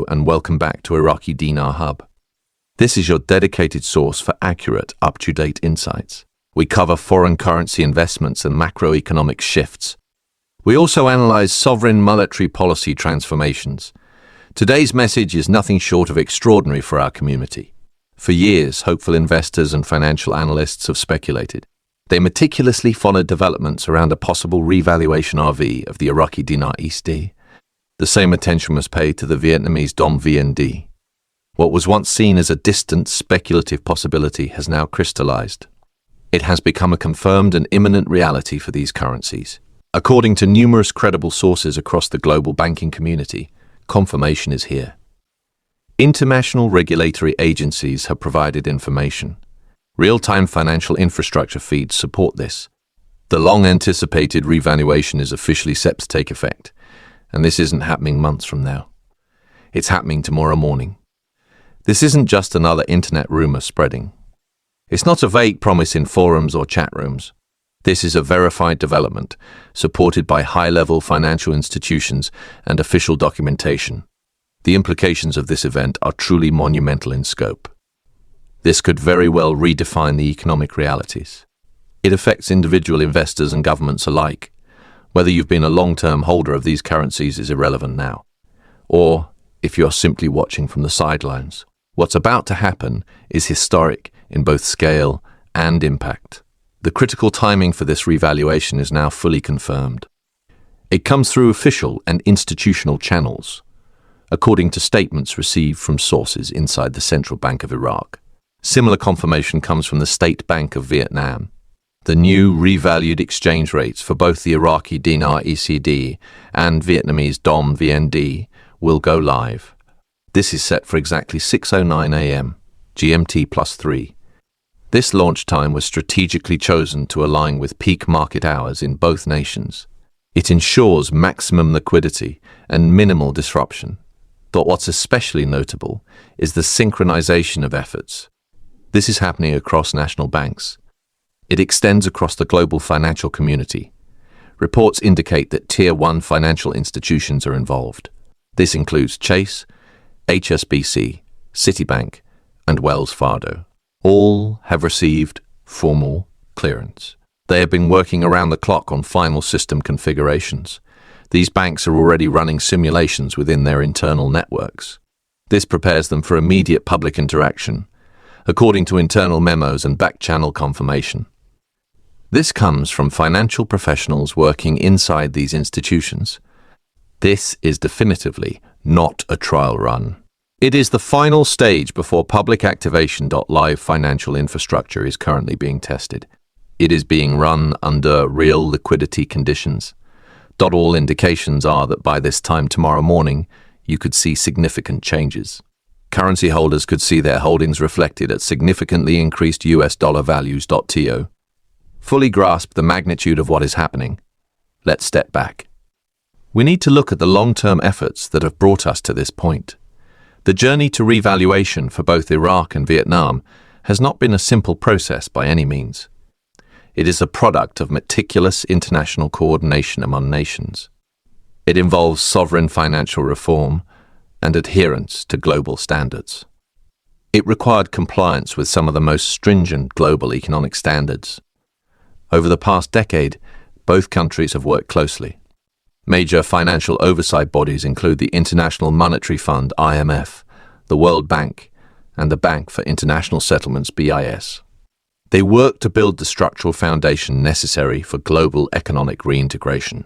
Hello and welcome back to Iraqi Dinar Hub. This is your dedicated source for accurate, up-to-date insights. We cover foreign currency investments and macroeconomic shifts. We also analyze sovereign monetary policy transformations. Today's message is nothing short of extraordinary for our community. For years, hopeful investors and financial analysts have speculated. They meticulously followed developments around a possible revaluation RV of the Iraqi Dinar IQD. The same attention was paid to the Vietnamese Dong VND. What was once seen as a distant, speculative possibility has now crystallized. It has become a confirmed and imminent reality for these currencies. According to numerous credible sources across the global banking community, confirmation is here. International regulatory agencies have provided information. Real-time financial infrastructure feeds support this. The long-anticipated revaluation is officially set to take effect, and this isn't happening months from now. It's happening tomorrow morning. This isn't just another internet rumor spreading. It's not a vague promise in forums or chat rooms. This is a verified development, supported by high-level financial institutions and official documentation. The implications of this event are truly monumental in scope. This could very well redefine the economic realities. It affects individual investors and governments alike. Whether you've been a long-term holder of these currencies is irrelevant now, or if you're simply watching from the sidelines. What's about to happen is historic in both scale and impact. The critical timing for this revaluation is now fully confirmed. It comes through official and institutional channels, according to statements received from sources inside the Central Bank of Iraq. Similar confirmation comes from the State Bank of Vietnam. The new revalued exchange rates for both the Iraqi Dinar IQD and Vietnamese Dong VND will go live. This is set for exactly 6:09 a.m. GMT +3. This launch time was strategically chosen to align with peak market hours in both nations. It ensures maximum liquidity and minimal disruption. But what's especially notable is the synchronization of efforts. This is happening across national banks. It extends across the global financial community. Reports indicate that Tier 1 financial institutions are involved. This includes Chase, HSBC, Citibank, and Wells Fargo. All have received formal clearance. They have been working around the clock on final system configurations. These banks are already running simulations within their internal networks. This prepares them for immediate public interaction, according to internal memos and back-channel confirmation. This comes from financial professionals working inside these institutions. This is definitively not a trial run. It is the final stage before public activation. Live financial infrastructure is currently being tested. It is being run under real liquidity conditions. All indications are that by this time tomorrow morning, you could see significant changes. Currency holders could see their holdings reflected at significantly increased US dollar values. To fully grasp the magnitude of what is happening, let's step back. We need to look at the long-term efforts that have brought us to this point. The journey to revaluation for both Iraq and Vietnam has not been a simple process by any means. It is a product of meticulous international coordination among nations. It involves sovereign financial reform and adherence to global standards. It required compliance with some of the most stringent global economic standards. Over the past decade, both countries have worked closely. Major financial oversight bodies include the International Monetary Fund (IMF), the World Bank, and the Bank for International Settlements (BIS). They work to build the structural foundation necessary for global economic reintegration.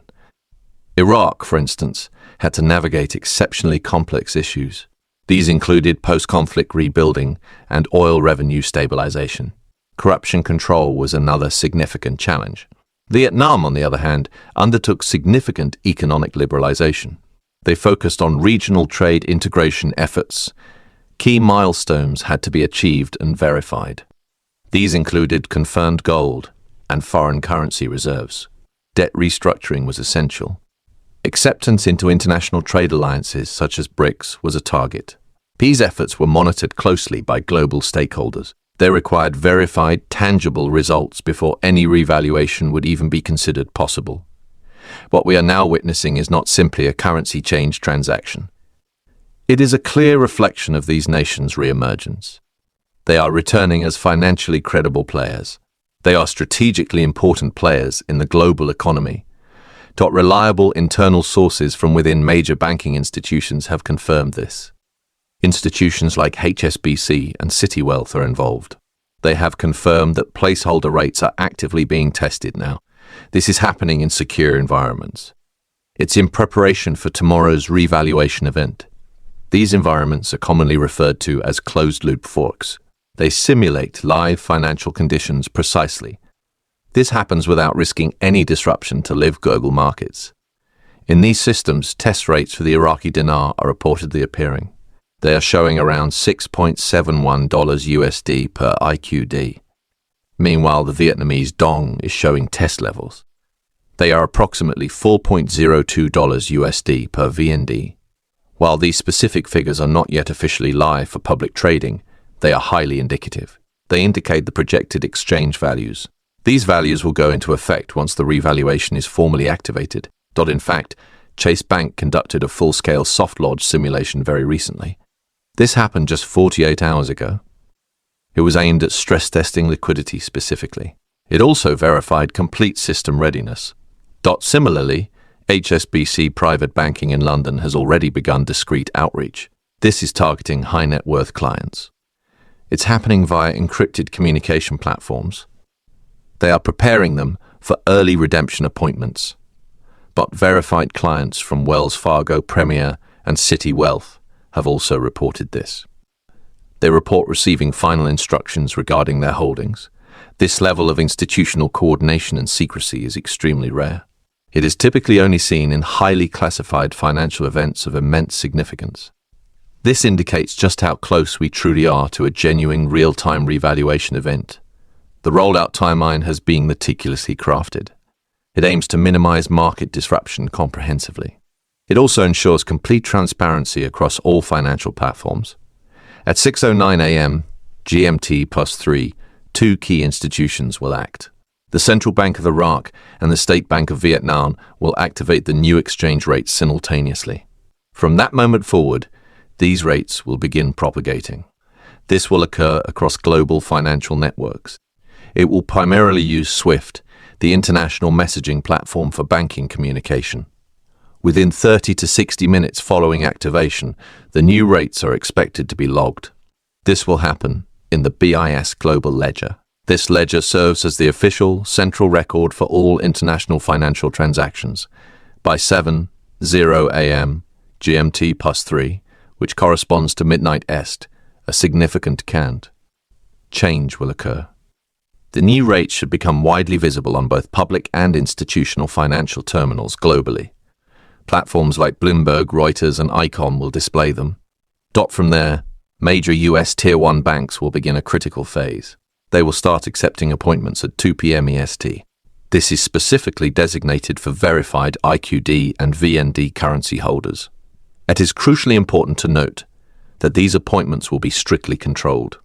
Iraq, for instance, had to navigate exceptionally complex issues. These included post-conflict rebuilding and oil revenue stabilization. Corruption control was another significant challenge. Vietnam, on the other hand, undertook significant economic liberalization. They focused on regional trade integration efforts. Key milestones had to be achieved and verified. These included confirmed gold and foreign currency reserves. Debt restructuring was essential. Acceptance into international trade alliances such as BRICS was a target. These efforts were monitored closely by global stakeholders. They required verified, tangible results before any revaluation would even be considered possible. What we are now witnessing is not simply a currency change transaction. It is a clear reflection of these nations' re-emergence. They are returning as financially credible players. They are strategically important players in the global economy. Reliable internal sources from within major banking institutions have confirmed this. Institutions like HSBC and Citiwealth are involved. They have confirmed that placeholder rates are actively being tested now. This is happening in secure environments. It's in preparation for tomorrow's revaluation event. These environments are commonly referred to as closed-loop forks. They simulate live financial conditions precisely. This happens without risking any disruption to live global markets. In these systems, test rates for the Iraqi dinar are reportedly appearing. They are showing around $6.71 USD per IQD. Meanwhile, the Vietnamese Dong is showing test levels. They are approximately $4.02 USD per VND. While these specific figures are not yet officially live for public trading, they are highly indicative. They indicate the projected exchange values. These values will go into effect once the revaluation is formally activated. In fact, Chase Bank conducted a full-scale soft lodge simulation very recently. This happened just 48 hours ago. It was aimed at stress testing liquidity specifically. It also verified complete system readiness. Similarly, HSBC Private Banking in London has already begun discreet outreach. This is targeting high net worth clients. It's happening via encrypted communication platforms. They are preparing them for early redemption appointments. But verified clients from Wells Fargo Premier and Citiwealth have also reported this. They report receiving final instructions regarding their holdings. This level of institutional coordination and secrecy is extremely rare. It is typically only seen in highly classified financial events of immense significance. This indicates just how close we truly are to a genuine real-time revaluation event. The rollout timeline has been meticulously crafted. It aims to minimize market disruption comprehensively. It also ensures complete transparency across all financial platforms. At 6:09 a.m. GMT +3, two key institutions will act. The Central Bank of Iraq and the State Bank of Vietnam will activate the new exchange rates simultaneously. From that moment forward, these rates will begin propagating. This will occur across global financial networks. It will primarily use SWIFT, the international messaging platform for banking communication. Within 30 to 60 minutes following activation, the new rates are expected to be logged. This will happen in the BIS Global Ledger. This ledger serves as the official central record for all international financial transactions. By 7:00 a.m. GMT +3, which corresponds to midnight Est, a significant change will occur. The new rates should become widely visible on both public and institutional financial terminals globally. Platforms like Bloomberg, Reuters, and ICON will display them. From there, major US Tier 1 banks will begin a critical phase. They will start accepting appointments at 2 p.m. EST. This is specifically designated for verified IQD and VND currency holders. It is crucially important to note that these appointments will be strictly controlled.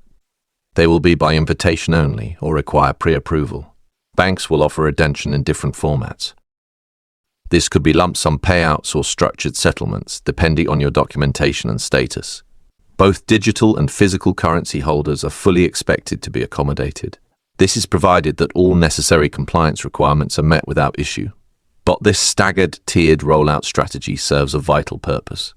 They will be by invitation only or require pre-approval. Banks will offer redemption in different formats. This could be lump sum payouts or structured settlements, depending on your documentation and status. Both digital and physical currency holders are fully expected to be accommodated. This is provided that all necessary compliance requirements are met without issue. But this staggered, tiered rollout strategy serves a vital purpose.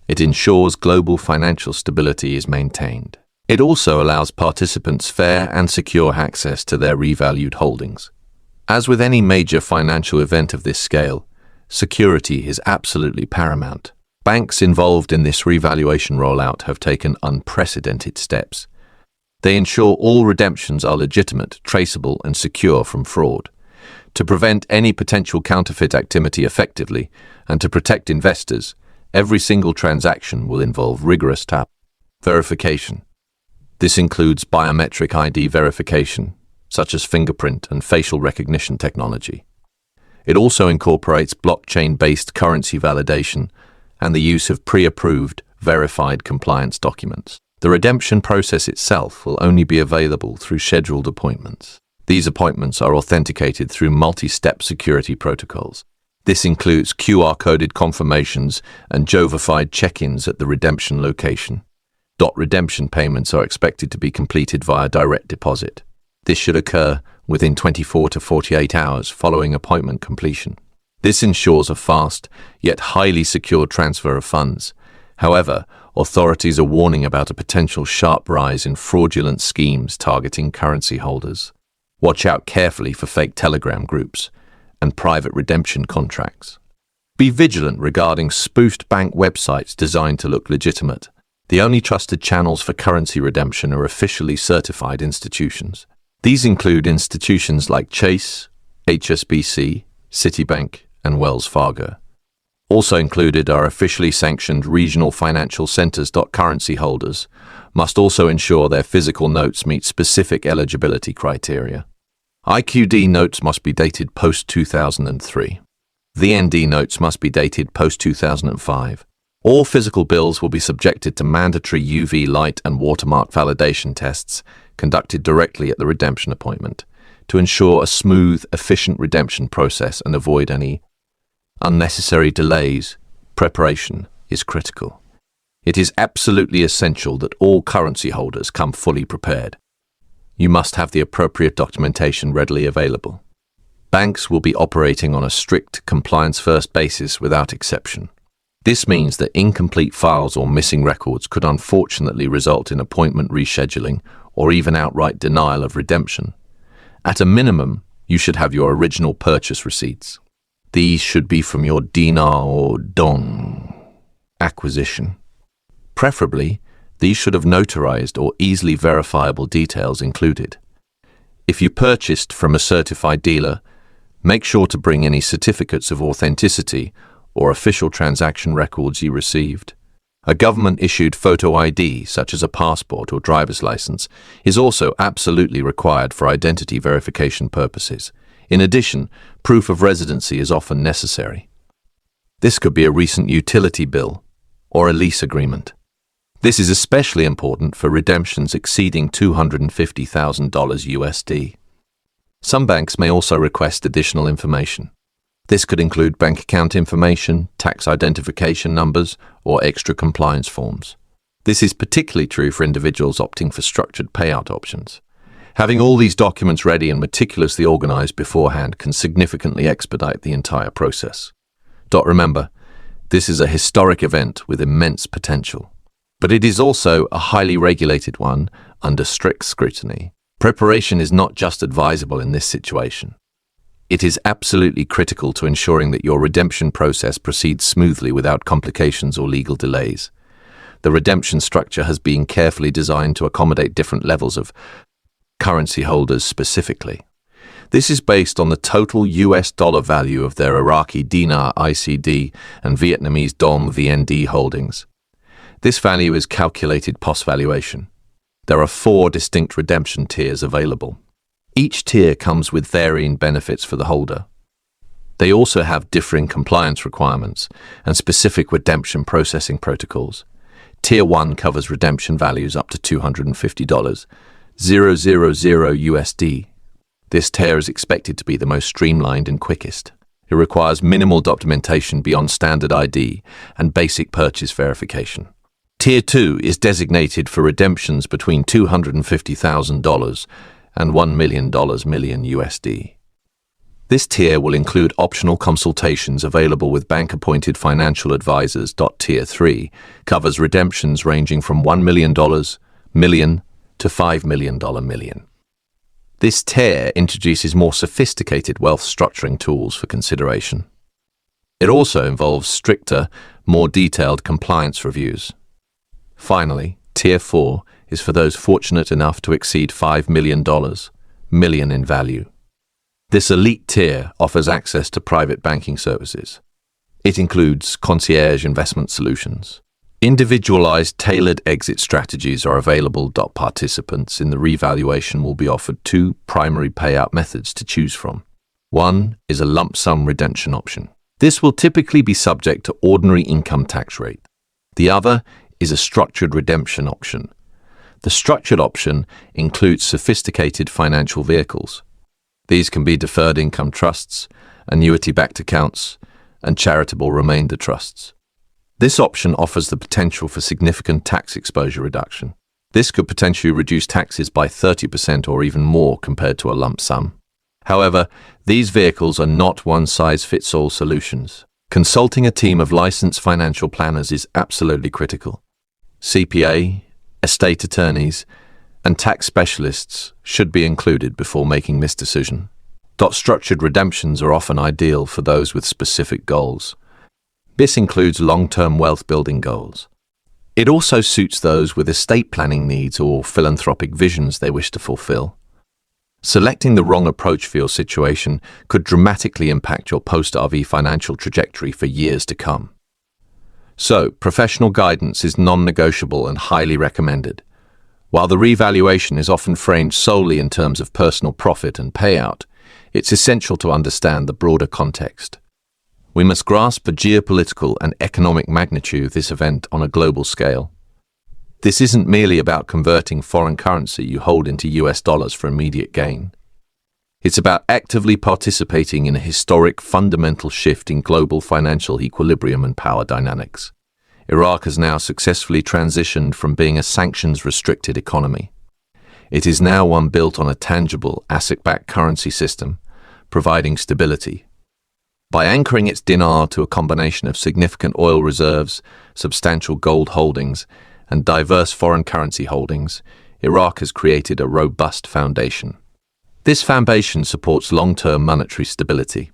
It ensures global financial stability is maintained. It also allows participants fair and secure access to their revalued holdings. As with any major financial event of this scale, security is absolutely paramount. Banks involved in this revaluation rollout have taken unprecedented steps. They ensure all redemptions are legitimate, traceable, and secure from fraud. To prevent any potential counterfeit activity effectively and to protect investors, every single transaction will involve rigorous verification. This includes biometric ID verification, such as fingerprint and facial recognition technology. It also incorporates blockchain-based currency validation and the use of pre-approved, verified compliance documents. The redemption process itself will only be available through scheduled appointments. These appointments are authenticated through multi-step security protocols. This includes QR-coded confirmations and Jovified check-ins at the redemption location. Redemption payments are expected to be completed via direct deposit. This should occur within 24 to 48 hours following appointment completion. This ensures a fast, yet highly secure transfer of funds. However, authorities are warning about a potential sharp rise in fraudulent schemes targeting currency holders. Watch out carefully for fake Telegram groups and private redemption contracts. Be vigilant regarding spoofed bank websites designed to look legitimate. The only trusted channels for currency redemption are officially certified institutions. These include institutions like Chase, HSBC, Citibank, and Wells Fargo. Also included are officially sanctioned regional financial centers. Currency holders must also ensure their physical notes meet specific eligibility criteria. IQD notes must be dated post-2003. VND notes must be dated post-2005. All physical bills will be subjected to mandatory UV light and watermark validation tests conducted directly at the redemption appointment to ensure a smooth, efficient redemption process and avoid any unnecessary delays. Preparation is critical. It is absolutely essential that all currency holders come fully prepared. You must have the appropriate documentation readily available. Banks will be operating on a strict compliance-first basis without exception. This means that incomplete files or missing records could unfortunately result in appointment rescheduling or even outright denial of redemption. At a minimum, you should have your original purchase receipts. These should be from your dinar or dong acquisition. Preferably, these should have notarized or easily verifiable details included. If you purchased from a certified dealer, make sure to bring any certificates of authenticity or official transaction records you received. A government-issued photo ID, such as a passport or driver's license, is also absolutely required for identity verification purposes. In addition, proof of residency is often necessary. This could be a recent utility bill or a lease agreement. This is especially important for redemptions exceeding $250,000 USD. Some banks may also request additional information. This could include bank account information, tax identification numbers, or extra compliance forms. This is particularly true for individuals opting for structured payout options. Having all these documents ready and meticulously organized beforehand can significantly expedite the entire process. Remember, this is a historic event with immense potential. But it is also a highly regulated one under strict scrutiny. Preparation is not just advisable in this situation. It is absolutely critical to ensuring that your redemption process proceeds smoothly without complications or legal delays. The redemption structure has been carefully designed to accommodate different levels of currency holders specifically. This is based on the total US dollar value of their Iraqi Dinar IQD and Vietnamese Dong VND holdings. This value is calculated post-valuation. There are 4 distinct redemption tiers available. Each tier comes with varying benefits for the holder. They also have differing compliance requirements and specific redemption processing protocols. Tier 1 covers redemption values up to $250, USD. This tier is expected to be the most streamlined and quickest. It requires minimal documentation beyond standard ID and basic purchase verification. Tier 2 is designated for redemptions between $250,000 and $1 million USD. This tier will include optional consultations available with bank-appointed financial advisors. Tier 3 covers redemptions ranging from $1 million, million to $5 million million. This tier introduces more sophisticated wealth structuring tools for consideration. It also involves stricter, more detailed compliance reviews. Finally, Tier 4 is for those fortunate enough to exceed $5 million in value. This elite tier offers access to private banking services. It includes concierge investment solutions. Individualized, tailored exit strategies are available. Participants in the revaluation will be offered 2 primary payout methods to choose from. One is a lump sum redemption option. This will typically be subject to ordinary income tax rate. The other is a structured redemption option. The structured option includes sophisticated financial vehicles. These can be deferred income trusts, annuity-backed accounts, and charitable remainder trusts. This option offers the potential for significant tax exposure reduction. This could potentially reduce taxes by 30% or even more compared to a lump sum. However, these vehicles are not one-size-fits-all solutions. Consulting a team of licensed financial planners is absolutely critical. CPA, estate attorneys, and tax specialists should be included before making this decision. Structured redemptions are often ideal for those with specific goals. This includes long-term wealth-building goals. It also suits those with estate planning needs or philanthropic visions they wish to fulfill. Selecting the wrong approach for your situation could dramatically impact your post-RV financial trajectory for years to come. So, professional guidance is non-negotiable and highly recommended. While the revaluation is often framed solely in terms of personal profit and payout, it's essential to understand the broader context. We must grasp the geopolitical and economic magnitude of this event on a global scale. This isn't merely about converting foreign currency you hold into US dollars for immediate gain. It's about actively participating in a historic fundamental shift in global financial equilibrium and power dynamics. Iraq has now successfully transitioned from being a sanctions-restricted economy. It is now one built on a tangible, asset-backed currency system, providing stability. By anchoring its dinar to a combination of significant oil reserves, substantial gold holdings, and diverse foreign currency holdings, Iraq has created a robust foundation. This foundation supports long-term monetary stability.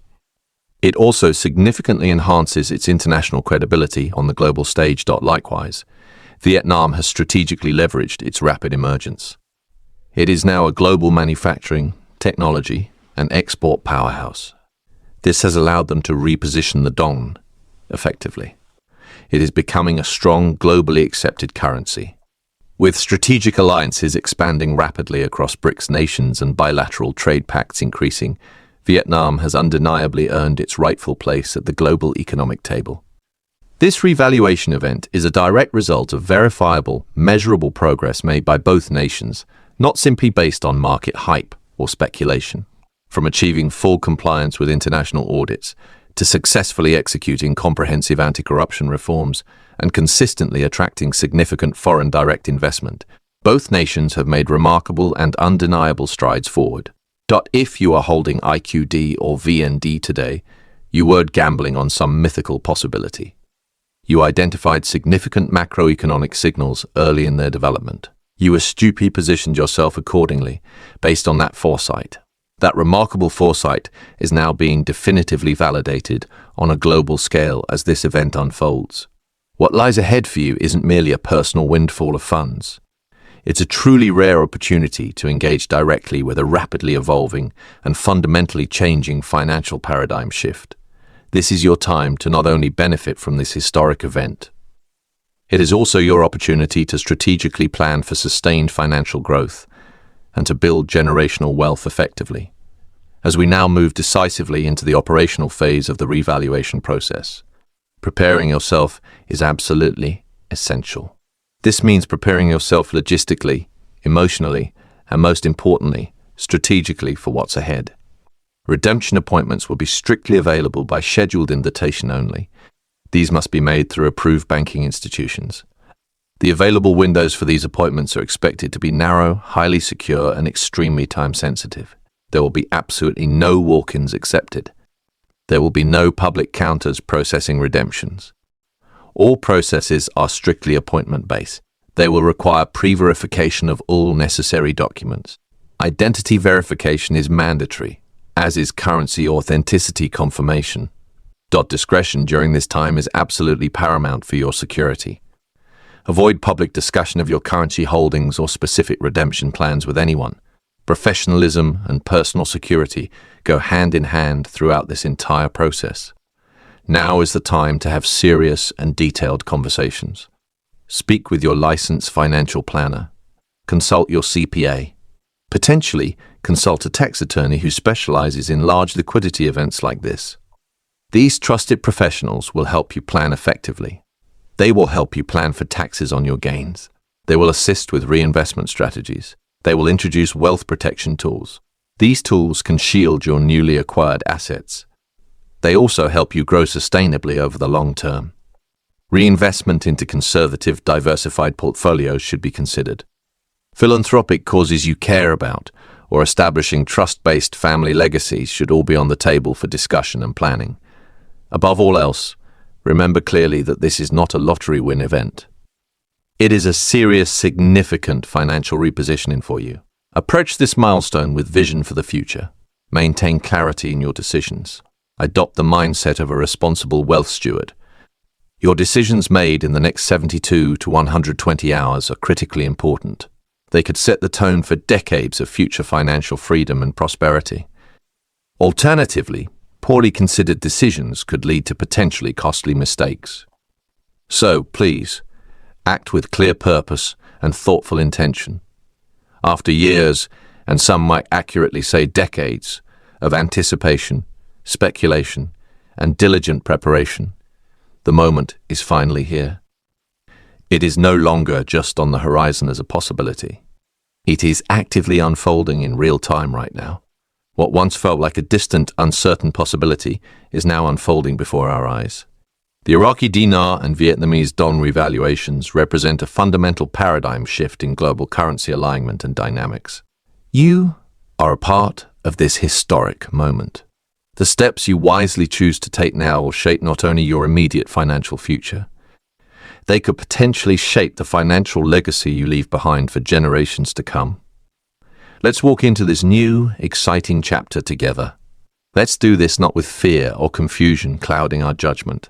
It also significantly enhances its international credibility on the global stage. Likewise, Vietnam has strategically leveraged its rapid emergence. It is now a global manufacturing, technology, and export powerhouse. This has allowed them to reposition the Dong effectively. It is becoming a strong, globally accepted currency. With strategic alliances expanding rapidly across BRICS nations and bilateral trade pacts increasing, Vietnam has undeniably earned its rightful place at the global economic table. This revaluation event is a direct result of verifiable, measurable progress made by both nations, not simply based on market hype or speculation. From achieving full compliance with international audits to successfully executing comprehensive anti-corruption reforms and consistently attracting significant foreign direct investment, both nations have made remarkable and undeniable strides forward. If you are holding IQD or VND today, you weren't gambling on some mythical possibility. You identified significant macroeconomic signals early in their development. You astutely positioned yourself accordingly based on that foresight. That remarkable foresight is now being definitively validated on a global scale as this event unfolds. What lies ahead for you isn't merely a personal windfall of funds. It's a truly rare opportunity to engage directly with a rapidly evolving and fundamentally changing financial paradigm shift. This is your time to not only benefit from this historic event, it is also your opportunity to strategically plan for sustained financial growth and to build generational wealth effectively. As we now move decisively into the operational phase of the revaluation process, preparing yourself is absolutely essential. This means preparing yourself logistically, emotionally, and most importantly, strategically for what's ahead. Redemption appointments will be strictly available by scheduled invitation only. These must be made through approved banking institutions. The available windows for these appointments are expected to be narrow, highly secure, and extremely time-sensitive. There will be absolutely no walk-ins accepted. There will be no public counters processing redemptions. All processes are strictly appointment-based. They will require pre-verification of all necessary documents. Identity verification is mandatory, as is currency authenticity confirmation. Discretion during this time is absolutely paramount for your security. Avoid public discussion of your currency holdings or specific redemption plans with anyone. Professionalism and personal security go hand in hand throughout this entire process. Now is the time to have serious and detailed conversations. Speak with your licensed financial planner. Consult your CPA. Potentially, consult a tax attorney who specializes in large liquidity events like this. These trusted professionals will help you plan effectively. They will help you plan for taxes on your gains. They will assist with reinvestment strategies. They will introduce wealth protection tools. These tools can shield your newly acquired assets. They also help you grow sustainably over the long term. Reinvestment into conservative, diversified portfolios should be considered. Philanthropic causes you care about, or establishing trust-based family legacies should all be on the table for discussion and planning. Above all else, remember clearly that this is not a lottery win event. It is a serious, significant financial repositioning for you. Approach this milestone with vision for the future. Maintain clarity in your decisions. Adopt the mindset of a responsible wealth steward. Your decisions made in the next 72 to 120 hours are critically important. They could set the tone for decades of future financial freedom and prosperity. Alternatively, poorly considered decisions could lead to potentially costly mistakes. So, please, act with clear purpose and thoughtful intention. After years, and some might accurately say decades, of anticipation, speculation, and diligent preparation, the moment is finally here. It is no longer just on the horizon as a possibility. It is actively unfolding in real time right now. What once felt like a distant, uncertain possibility is now unfolding before our eyes. The Iraqi Dinar and Vietnamese Dong revaluations represent a fundamental paradigm shift in global currency alignment and dynamics. You are a part of this historic moment. The steps you wisely choose to take now will shape not only your immediate financial future, they could potentially shape the financial legacy you leave behind for generations to come. Let's walk into this new, exciting chapter together. Let's do this not with fear or confusion clouding our judgment.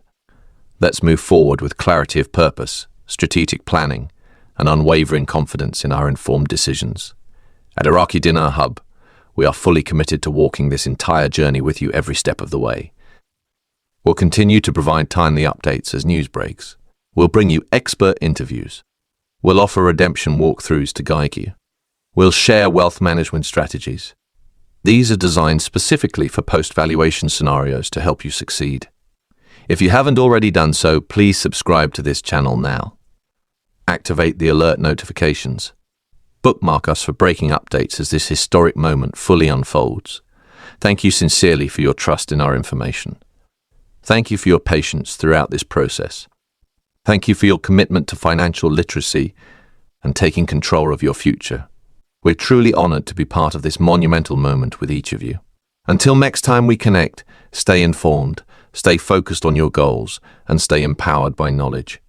Let's move forward with clarity of purpose, strategic planning, and unwavering confidence in our informed decisions. At Iraqi Dinar Hub, we are fully committed to walking this entire journey with you every step of the way. We'll continue to provide timely updates as news breaks. We'll bring you expert interviews. We'll offer redemption walkthroughs to guide you. We'll share wealth management strategies. These are designed specifically for post-valuation scenarios to help you succeed. If you haven't already done so, please subscribe to this channel now. Activate the alert notifications. Bookmark us for breaking updates as this historic moment fully unfolds. Thank you sincerely for your trust in our information. Thank you for your patience throughout this process. Thank you for your commitment to financial literacy and taking control of your future. We're truly honored to be part of this monumental moment with each of you. Until next time we connect, stay informed, stay focused on your goals, and stay empowered by knowledge.